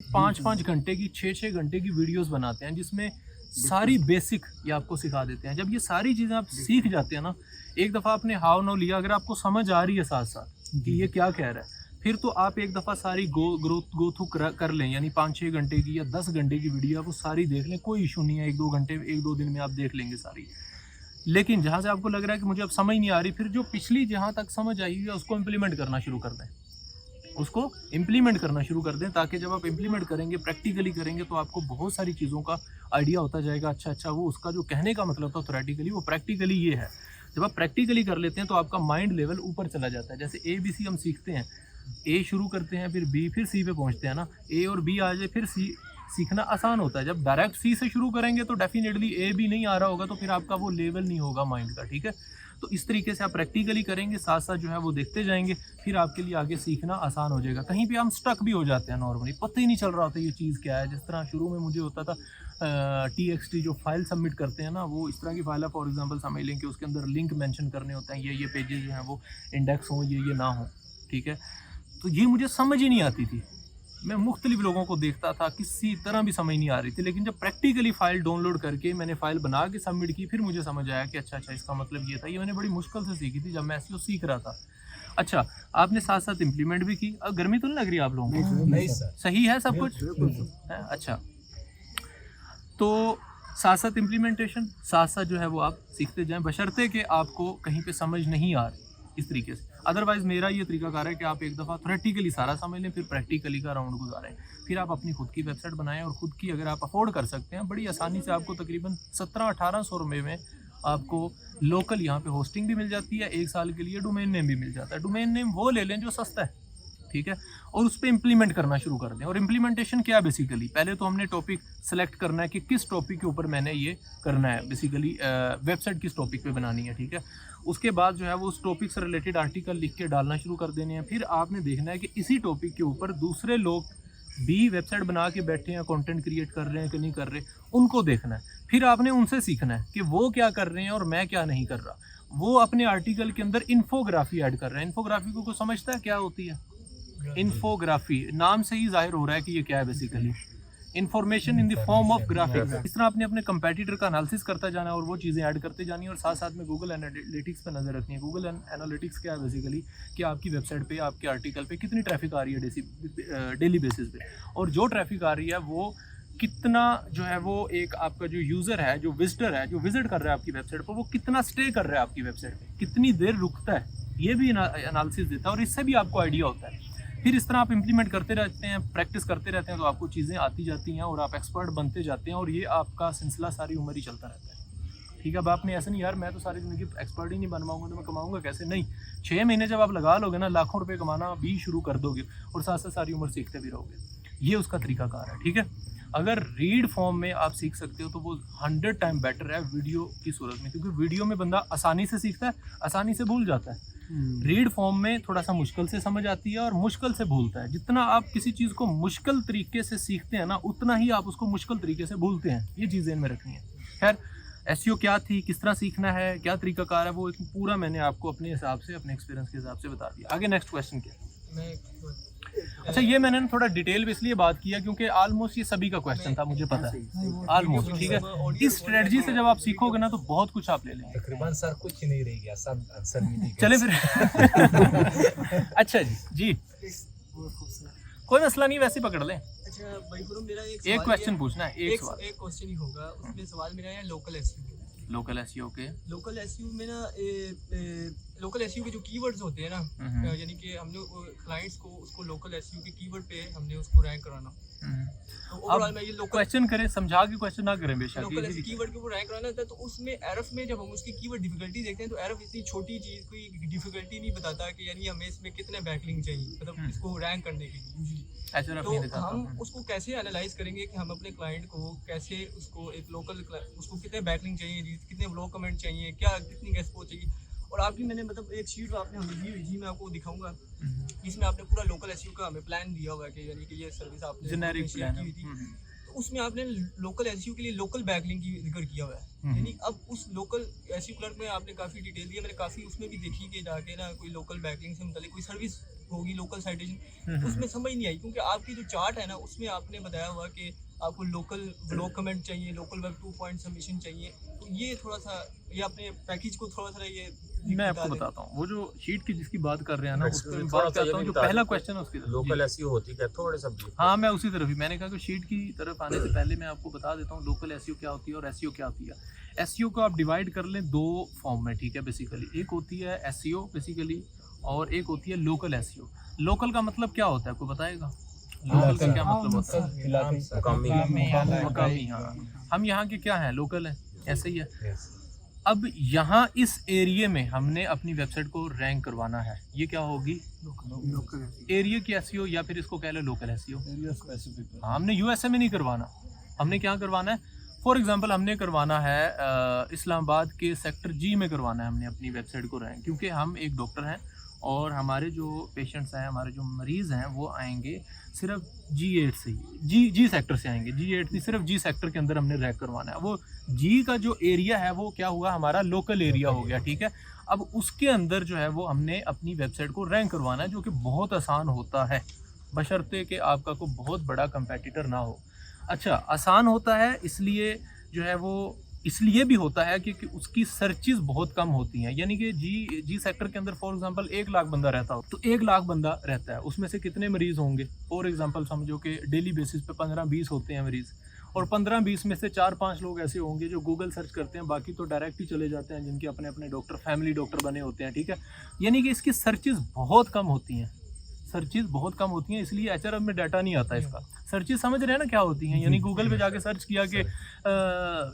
5-5 घंटे की 6-6 घंटे की वीडियोस बनाते हैं जिसमें सारी बेसिक ये आपको सिखा देते हैं। जब ये सारी चीज़ें आप सीख जाते हैं ना, एक दफ़ा आपने हाव नो लिया, अगर आपको समझ आ रही है साथ साथ कि ये क्या कह रहा है, फिर तो आप एक दफ़ा सारी गो थ्रू कर लें, यानी 5-6 घंटे की या 10 घंटे की वीडियो आप वो सारी देख लें, कोई इशू नहीं है। 1-2 घंटे 1-2 दिन में आप देख लेंगे सारी। लेकिन जहाँ से आपको लग रहा है कि मुझे अब समझ नहीं आ रही, फिर जो पिछली जहाँ तक समझ आई है उसको इम्प्लीमेंट करना शुरू कर दें, उसको इम्प्लीमेंट करना शुरू कर दें, ताकि जब आप इम्प्लीमेंट करेंगे, प्रैक्टिकली करेंगे, तो आपको बहुत सारी चीज़ों का आइडिया होता जाएगा। अच्छा वो उसका जो कहने का मतलब था थ्योरेटिकली, वो प्रैक्टिकली ये है। जब आप प्रैक्टिकली कर लेते हैं तो आपका माइंड लेवल ऊपर चला जाता है। जैसे ABC हम सीखते हैं, A शुरू करते हैं, फिर B, फिर C पे पहुंचते हैं ना, A और B आ जाए फिर C, सीखना आसान होता है। जब डायरेक्ट C से शुरू करेंगे तो डेफिनेटली A भी नहीं आ रहा होगा, तो फिर आपका वो लेवल नहीं होगा माइंड का, ठीक है। तो इस तरीके से आप प्रैक्टिकली करेंगे, साथ साथ जो है वो देखते जाएंगे, फिर आपके लिए आगे सीखना आसान हो जाएगा। कहीं पे हम स्टक भी हो जाते हैं, नॉर्मली पता ही नहीं चल रहा होता ये चीज़ क्या है। जिस तरह शुरू में मुझे होता था TXT जो फाइल सबमिट करते हैं ना, वो इस तरह की फाइल है, फॉर एग्जांपल समझ लें कि उसके अंदर लिंक मेंशन करने होते हैं, ये पेजेस जो हैं वो इंडेक्स हों, ये ना हो, ठीक है। तो ये मुझे समझ ही नहीं आती थी। मैं मुख्तलिफ लोगों को देखता था, किसी तरह भी समझ नहीं आ रही थी। लेकिन जब प्रैक्टिकली फ़ाइल डाउनलोड करके मैंने फ़ाइल बना के सबमिट की, फिर मुझे समझ आया कि अच्छा इसका मतलब ये था। ये मैंने बड़ी मुश्किल से सीखी थी जब मैं SEO सीख रहा था। अच्छा, आपने साथ साथ इम्प्लीमेंट भी की। अब गर्मी तो नहीं लग रही आप लोगों को? नहीं सर, सही है सब कुछ? है, अच्छा। तो साथ साथ इम्प्लीमेंटेशन, साथ साथ जो है वो आप सीखते जाएं, बशर्ते कि आपको कहीं पे समझ नहीं आ रही, इस तरीके से। अदरवाइज़ मेरा ये तरीकाकार है कि आप एक दफ़ा थ्योरेटिकली सारा समझ लें, फिर प्रैक्टिकली का राउंड गुजारें, फिर आप अपनी खुद की वेबसाइट बनाएं। और ख़ुद की अगर आप अफोर्ड कर सकते हैं, बड़ी आसानी से आपको तकरीबन 1700-1800 रुपये में आपको लोकल यहाँ पे होस्टिंग भी मिल जाती है, 1 साल के लिए डोमेन नेम भी मिल जाता है। डोमेन नेम वो ले लें जो सस्ता है, ठीक है, और उस पर इम्प्लीमेंट करना शुरू कर दें। और इम्प्लीमेंटेशन क्या है बेसिकली, पहले तो हमने टॉपिक सेलेक्ट करना है कि किस टॉपिक के ऊपर मैंने ये करना है, बेसिकली वेबसाइट किस टॉपिक पे बनानी है, ठीक है। उसके बाद जो है वो उस टॉपिक से रिलेटेड आर्टिकल लिख के डालना शुरू कर देने हैं। फिर आपने देखना है कि इसी टॉपिक के ऊपर दूसरे लोग भी वेबसाइट बना के बैठे हैं, कंटेंट क्रिएट कर रहे हैं कि नहीं कर रहे, उनको देखना है। फिर आपने उनसे सीखना है कि वो क्या कर रहे हैं और मैं क्या नहीं कर रहा। वो अपने आर्टिकल के अंदर इन्फोग्राफी ऐड कर रहे हैं। इन्फोग्राफी को समझता है क्या होती है? इन्फोग्राफी नाम से ही जाहिर हो रहा है कि ये क्या है, basically information in the form of graphics. इस तरह आपने अपने कंपेटिटर का एनालिसिस करता जाना है और वो चीज़ें ऐड करते जानी है। और साथ साथ में गूगल एनालिटिक्स पे नज़र रखनी है। गूगल एनालिटिक्स क्या है बेसिकली, कि आपकी वेबसाइट पे, आपके आर्टिकल पे कितनी ट्रैफिक आ रही है डेली बेसिस पे, और जो ट्रैफिक आ रही है वो कितना जो है वो एक आपका जो यूज़र है, जो विजिटर है, जो विजिट कर रहा है आपकी वेबसाइट पर, वो कितना स्टे कर रहा है आपकी वेबसाइट पे, कितनी देर रुकता है, ये भी एनालिसिस देता है। और इससे भी आपको आइडिया होता है। फिर इस तरह आप इम्प्लीमेंट करते रहते हैं, प्रैक्टिस करते रहते हैं, तो आपको चीज़ें आती जाती हैं और आप एक्सपर्ट बनते जाते हैं। और ये आपका सिलसिला सारी उम्र ही चलता रहता है, ठीक है। अब आपने ऐसा नहीं यार मैं तो सारी ज़िंदगी एक्सपर्ट ही नहीं बन पाऊंगा तो मैं कमाऊंगा कैसे? नहीं, 6 महीने जब आप लगा लोगे ना, लाखों रुपए कमाना भी शुरू कर दोगे और साथ साथ सारी उम्र सीखते भी रहोगे। ये उसका तरीकाकार है, ठीक है। अगर रीड फॉर्म में आप सीख सकते हो तो वो 100 टाइम बेटर है वीडियो की सूरत में, क्योंकि वीडियो में बंदा आसानी से सीखता है, आसानी से भूल जाता है। रीड फॉर्म में थोड़ा सा मुश्किल से समझ आती है और मुश्किल से भूलता है। जितना आप किसी चीज़ को मुश्किल तरीके से सीखते हैं ना, उतना ही आप उसको मुश्किल तरीके से भूलते हैं। ये चीज़ें इनमें रखनी है। खैर, SEO क्या थी, किस तरह सीखना है, क्या तरीकाकार है, वो एक पूरा मैंने आपको अपने हिसाब से, अपने एक्सपीरियंस के हिसाब से बता दिया। आगे नेक्स्ट क्वेश्चन क्या? अच्छा, ये मैंने थोड़ा डिटेल में इसलिए बात किया क्योंकि ऑलमोस्ट ये सभी का क्वेश्चन था, मुझे पता है ऑलमोस्ट, ठीक है। इस स्ट्रेटजी से जब आप सीखोगे ना तो बहुत कुछ आप ले लेंगे। तकरीबन सर कुछ नहीं रह गया, सब आंसर मिल गया। चले फिर अच्छा जी कोई मसला नहीं, वैसे पकड़ लें। अच्छा भाई गुरु, मेरा एक क्वेश्चन पूछना है, एक सवाल, एक क्वेश्चन ही होगा। उसमें सवाल मेरा है लोकल SEO। लोकल SEO के लोकल SEO में ना लोकल SEO के जो कीवर्ड्स होते हैं ना, यानी कि हम लोग क्लाइंट्स को उसको लोकल SEO के कीवर्ड पे हमने उसको रैंक कराना। तो ओवरऑल में ये लोकल क्वेश्चन करें, समझा के क्वेश्चन ना करें बेशक। लोकल SEO कीवर्ड के ऊपर रैंक कराना था, तो उसमें एरफ में जब हम उसकी कीवर्ड डिफिकल्टी देखते हैं तो एरफ इतनी छोटी चीज़ कोई डिफिकल्टी नहीं बताता कि यानी हमें इसमें कितने बैकलिंक चाहिए, मतलब इसको रैंक करने के लिए यूजुअली। तो हम उसको कैसे एनालाइज करेंगे कि हम अपने क्लाइंट को कैसे उसको एक लोकल उसको कितने बैकलिंक चाहिए, कितने ब्लॉग कमेंट चाहिए, क्या कितनी गेस्ट पोस्ट चाहिए। और आपकी मैंने मतलब एक शीट आपने हमें दी हुई जी, मैं आपको दिखाऊंगा, इसमें आपने पूरा लोकल SEO का हमें प्लान दिया हुआ है कि यानी कि ये सर्विस आपने जेनेरिक शेयर की हुई थी। तो उसमें आपने लोकल SEO के लिए लोकल बैकलिंक की जिक्र किया हुआ है। यानी अब उस लोकल SEO क्लर्क में आपने काफ़ी डिटेल दिया, मैंने काफ़ी उसमें भी देखी कि जाके ना कोई लोकल बैकलिंक से मतलब कोई सर्विस होगी लोकल साइटेशन, उसमें समझ नहीं आई क्योंकि आपकी जो चार्ट है ना उसमें आपने बताया हुआ कि आपको लोकल ब्लॉग कमेंट चाहिए, लोकल वेब 2 पॉइंट सबमिशन चाहिए, तो ये थोड़ा सा ये अपने पैकेज को थोड़ा सा ये मैं आपको बताता हूँ वो जो शीट की जिसकी बात कर रहे हैं ना उस पर बात करता हूँ। जो पहला क्वेश्चन है उसकी लोकल एसईओ होती है थोड़े सब। हाँ मैं उसी तरफ ही मैंने कहा कि शीट की तरफ आने से पहले मैं आपको बता देता हूँ लोकल एसईओ क्या होती है और एसईओ क्या होती है। एसईओ को आप डिवाइड कर लें दो फॉर्म में, ठीक है। बेसिकली एक होती है एसईओ बेसिकली और एक होती है लोकल एसईओ। लोकल का मतलब क्या होता है आपको बताएगा? लोकल का क्या मतलब होता है? मकामी। हाँ हम यहाँ के क्या हैं? लोकल हैं, ऐसे ही है। अब यहाँ इस एरिया में हमने अपनी वेबसाइट को रैंक करवाना है, ये क्या होगी? एरिया की एसईओ या फिर इसको कह लो लोकल एसईओ। हमने यूएसए में नहीं करवाना, हमने क्या करवाना है? फॉर एग्जांपल हमने करवाना है इस्लामाबाद के सेक्टर जी में करवाना है हमने अपनी वेबसाइट को रैंक, क्योंकि हम एक डॉक्टर हैं और हमारे जो पेशेंट्स हैं, हमारे जो मरीज़ हैं वो आएंगे सिर्फ G8 से ही, जी सेक्टर से आएंगे। G8 नहीं, सिर्फ जी सेक्टर के अंदर हमने रैंक करवाना है। वो जी का जो एरिया है वो क्या हुआ? हमारा लोकल एरिया हो गया, ठीक है। अब उसके अंदर जो है वो हमने अपनी वेबसाइट को रैंक करवाना है, जो कि बहुत आसान होता है बशर्ते कि आपका कोई बहुत बड़ा कंपेटिटर ना हो। अच्छा, आसान होता है इसलिए जो है वो इसलिए भी होता है क्योंकि उसकी सर्चेस बहुत कम होती हैं। यानी कि जी सेक्टर के अंदर फॉर एग्जांपल 1 लाख बंदा रहता हो तो 1 लाख बंदा रहता है, उसमें से कितने मरीज़ होंगे? फॉर एग्जांपल समझो कि डेली बेसिस पे 15-20 होते हैं मरीज़, और 15-20 में से 4-5 लोग ऐसे होंगे जो गूगल सर्च करते हैं, बाकी तो डायरेक्ट ही चले जाते हैं जिनके अपने अपने डॉक्टर फैमिली डॉक्टर बने होते हैं, ठीक है। यानी कि इसकी सर्चेस बहुत कम होती हैं, सर्चेस बहुत कम होती हैं, इसलिए एचआरएफ में डाटा नहीं आता इसका। सर्चेस समझ रहे हैं ना क्या होती हैं? यानी गूगल पे जाके सर्च किया कि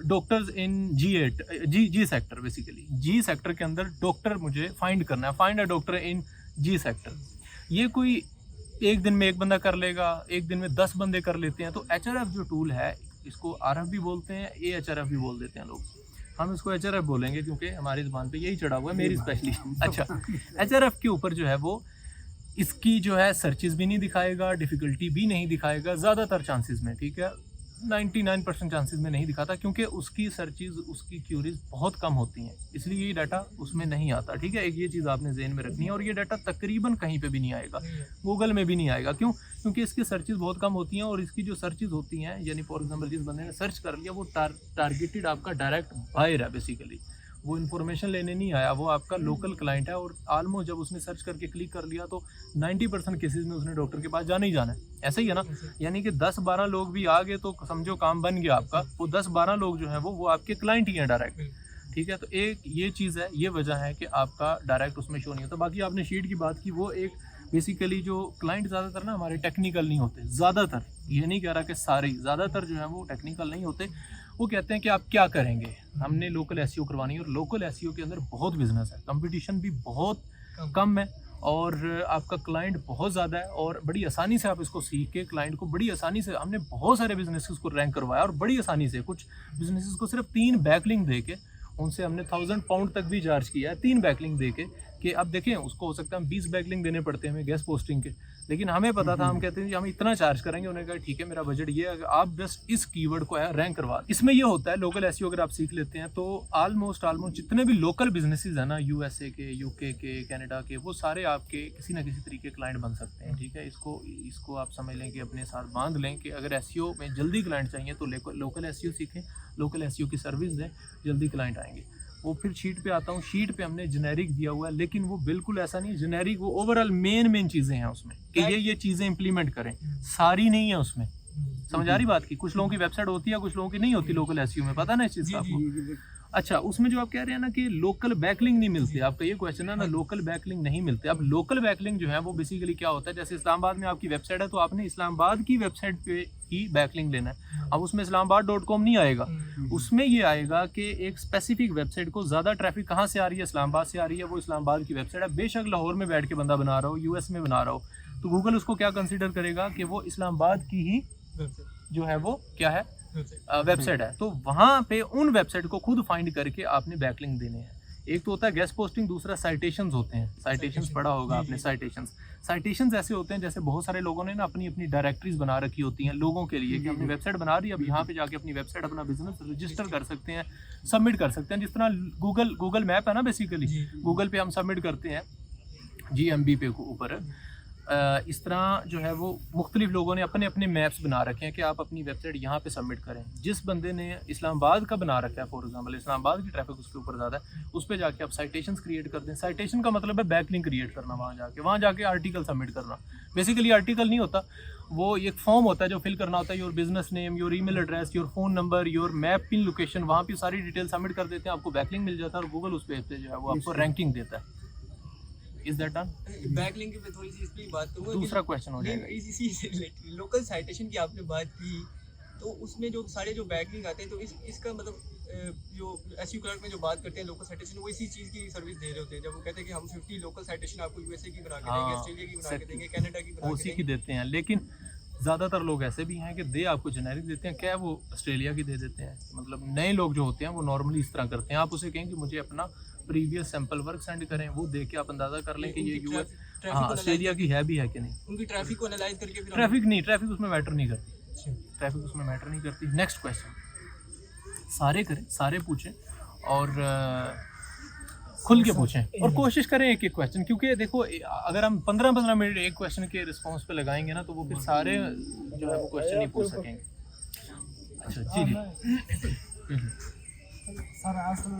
doctors in G8 G sector, basically G sector के अंदर डॉक्टर मुझे फाइंड करना है, find a doctor in G sector. ये कोई एक दिन में एक बंदा कर लेगा, एक दिन में 10 बंदे कर लेते हैं। तो एचआरएफ जो टूल है इसको आरएफ भी बोलते हैं, एचआरएफ भी बोल देते हैं लोग। हम इसको एचआरएफ बोलेंगे क्योंकि हमारी ज़बान पे यही चढ़ा हुआ है, मेरी स्पेशली। अच्छा, एचआरएफ के ऊपर जो है वो इसकी जो है सर्चेस भी नहीं दिखाएगा, डिफ़िकल्टी भी नहीं दिखाएगा ज़्यादातर चांसेस में, ठीक है। 99% चांसेस में नहीं दिखाता क्योंकि उसकी सर्चेस, उसकी क्यूरीज बहुत कम होती हैं, इसलिए ये डाटा उसमें नहीं आता, ठीक है। एक ये चीज़ आपने ज़हन में रखनी है। और ये डाटा तकरीबन कहीं पे भी नहीं आएगा, गूगल में भी नहीं आएगा। क्यों? क्योंकि इसकी सर्चेस बहुत कम होती हैं और इसकी जो सर्चेस होती हैं, यानी फॉर एग्जाम्पल जिस बंदे ने सर्च कर लिया वो टारगेटेड आपका डायरेक्ट बायर है, बेसिकली वो इन्फॉर्मेशन लेने नहीं आया, वो आपका लोकल क्लाइंट है। और आलमोस्ट जब उसने सर्च करके क्लिक कर लिया तो 90% केसेस में उसने डॉक्टर के पास जाना ही जाना है, ऐसा ही है ना। यानी कि 10-12 लोग भी आ गए तो समझो काम बन गया आपका। वो 10-12 लोग जो हैं वो आपके क्लाइंट ही हैं डायरेक्ट, ठीक है। तो एक ये चीज़ है, ये वजह है कि आपका डायरेक्ट उसमें शो नहीं होता। बाकी आपने शीट की बात की, वो एक बेसिकली जो क्लाइंट ज़्यादातर ना हमारे टेक्निकल नहीं होते, ज़्यादातर, ये नहीं कह रहा कि सारे, ज़्यादातर जो है वो टेक्निकल नहीं होते। वो कहते हैं कि आप क्या करेंगे, हमने लोकल एसईओ करवानी है। और लोकल एसईओ के अंदर बहुत बिजनेस है, कंपटीशन भी बहुत कम है और आपका क्लाइंट बहुत ज़्यादा है और बड़ी आसानी से आप इसको सीख के क्लाइंट को बड़ी आसानी से, हमने बहुत सारे बिजनेसेस को रैंक करवाया और बड़ी आसानी से, कुछ बिजनेसेस को सिर्फ 3 बैकलिंक दे के उनसे हमने 1000 पाउंड तक भी चार्ज किया है, 3 बैकलिंक दे के। कि अब देखें, उसको हो सकता है हम 20 बैकलिंक देने पड़ते हैं हमें गेस्ट पोस्टिंग के, लेकिन हमें पता था, हम कहते हैं हम इतना चार्ज करेंगे। उन्होंने कहा ठीक है, मेरा बजट ये है, आप बस इस कीवर्ड को है रैंक करवा। इसमें ये होता है लोकल एसईओ अगर आप सीख लेते हैं तो ऑलमोस्ट जितने भी लोकल बिजनेसेस हैं ना, यूएसए के, यूके के, कनाडा के, वो सारे आपके किसी ना किसी तरीके क्लाइंट बन सकते हैं, ठीक है। इसको आप समझ लें कि अपने साथ बांध लें कि अगर एसईओ में जल्दी क्लाइंट चाहिए तो लोकल एसईओ सीखें, लोकल एसईओ की सर्विस दें, जल्दी क्लाइंट आएंगे। वो फिर शीट पे आता हूँ, शीट पे हमने जेनेरिक दिया हुआ है, लेकिन वो बिल्कुल ऐसा नहीं है जेनेरिक। वो ओवरऑल मेन चीज़ें हैं उसमें कि ये चीज़ें इंप्लीमेंट करें, सारी नहीं है उसमें। समझ आ रही बात की? कुछ लोगों की वेबसाइट होती है, कुछ लोगों की नहीं होती लोकल एसईओ में, पता ना इस चीज़ का आपको। अच्छा, उसमें जो आप कह रहे हैं ना कि लोकल बैकलिंक नहीं मिलते, आपका ये क्वेश्चन है ना, लोकल बैकलिंक नहीं मिलते। अब लोकल बैकलिंक जो है वो बेसिकली क्या होता है, जैसे इस्लामाबाद में आपकी वेबसाइट है तो आपने इस्लामाबाद की वेबसाइट पे ही बैकलिंक लेना है। अब उसमें इस्लामाबाद.com नहीं आएगा, उसमें ये आएगा कि एक स्पेसिफिक वेबसाइट को ज़्यादा ट्रैफिक कहाँ से आ रही है, इस्लामाबाद से आ रही है, वो इस्लामाबाद की वेबसाइट है। बेशक लाहौर में बैठ के बंदा बना रहा हो, यूएस में बना रहा हो, तो गूगल उसको क्या कंसिडर करेगा कि वो इस्लामाबाद की ही जो है वो क्या है, वेबसाइट है। तो वहाँ पे उन वेबसाइट को खुद फाइंड करके आपने बैकलिंक देने हैं। एक तो होता है गेस्ट पोस्टिंग, दूसरा साइटेशंस होते हैं। साइटेशंस पढ़ा होगा आपने, साइटेशंस ऐसे होते हैं जैसे बहुत सारे लोगों ने ना अपनी अपनी डायरेक्टरीज बना रखी होती हैं लोगों के लिए कि हमने वेबसाइट बना रही है, अब यहाँ पे जाके अपनी वेबसाइट, अपना बिजनेस रजिस्टर कर सकते हैं, सबमिट कर सकते हैं। जिस तरह गूगल मैप है ना, बेसिकली गूगल पे हम सबमिट करते हैं GMB पे ऊपर, इस तरह जो है वो मुख्तलिफ लोगों ने अपने अपने मैप्स बना रखे हैं कि आप अपनी वेबसाइट यहाँ पे सबमिट करें। जिस बंदे ने इस्लामाबाद का बना रखा है, फॉर एग्जांपल इस्लामाबाद की ट्रैफिक उसके ऊपर ज़्यादा है, उस पर जाके आप साइटेशंस क्रिएट कर दें। साइटेशन का मतलब है बैकलिंक क्रिएट करना, वहाँ जाके आर्टिकल सबमिट करना। बेसिकली आर्टिकल नहीं होता, वो एक फॉर्म होता है जो फिल करना होता है, your business name, your email address, your phone number, your map pin location, वहाँ पे सारी डिटेल सबमिट कर देते हैं, आपको बैकलिंक मिल जाता है और गूगल उस पेज पे जो है वो आपको रैंकिंग देता है। Is that done? बैकलिंक पे थोड़ी सी इस पे बात करूंगा। दूसरा क्वेश्चन हो जाएगा इसी से रिलेटेड लोकल साइटेशन की आपने बात की, तो उसमें जो सारे जो बैकलिंक आते हैं, तो इसका मतलब जो एसईओ क्लर्क में जो बात करते हैं लोकल साइटेशन, वो इसी चीज़ की सर्विस दे रहे होते हैं। जब वो कहते हैं कि हम 50 लोकल साइटेशन आपको यूएसए की बना के देंगे, ऑस्ट्रेलिया की बना के देंगे, कनाडा की बना के उसी की देंगे। देते हैं, लेकिन ज़्यादातर लोग ऐसे भी हैं कि दे आपको जेनेरिक देते हैं, क्या वो ऑस्ट्रेलिया की दे देते हैं। मतलब नए लोग जो होते हैं वो नॉर्मली इस तरह करते हैं। आप उसे कहें कि मुझे अपना प्रीवियस सैंपल वर्क सेंड करें, वो देख के आप अंदाज़ा कर लें कि ये यूएस हाँ ऑस्ट्रेलिया की है भी है कि नहीं। उनकी ट्रैफिक को एनालाइज करके फिर ट्रैफिक नहीं, ट्रैफिक उसमें मैटर नहीं करती, ट्रैफिक उसमें मैटर नहीं करती। नेक्स्ट क्वेश्चन, सारे करें, सारे पूछें और खुल के पूछें और कोशिश करें एक एक क्वेश्चन, क्योंकि देखो अगर हम 15-15 मिनट एक क्वेश्चन के रिस्पॉन्स पे लगाएंगे ना, तो वो फिर सारे जो है वो क्वेश्चन नहीं पूछ सकेंगे। अच्छा जी जी।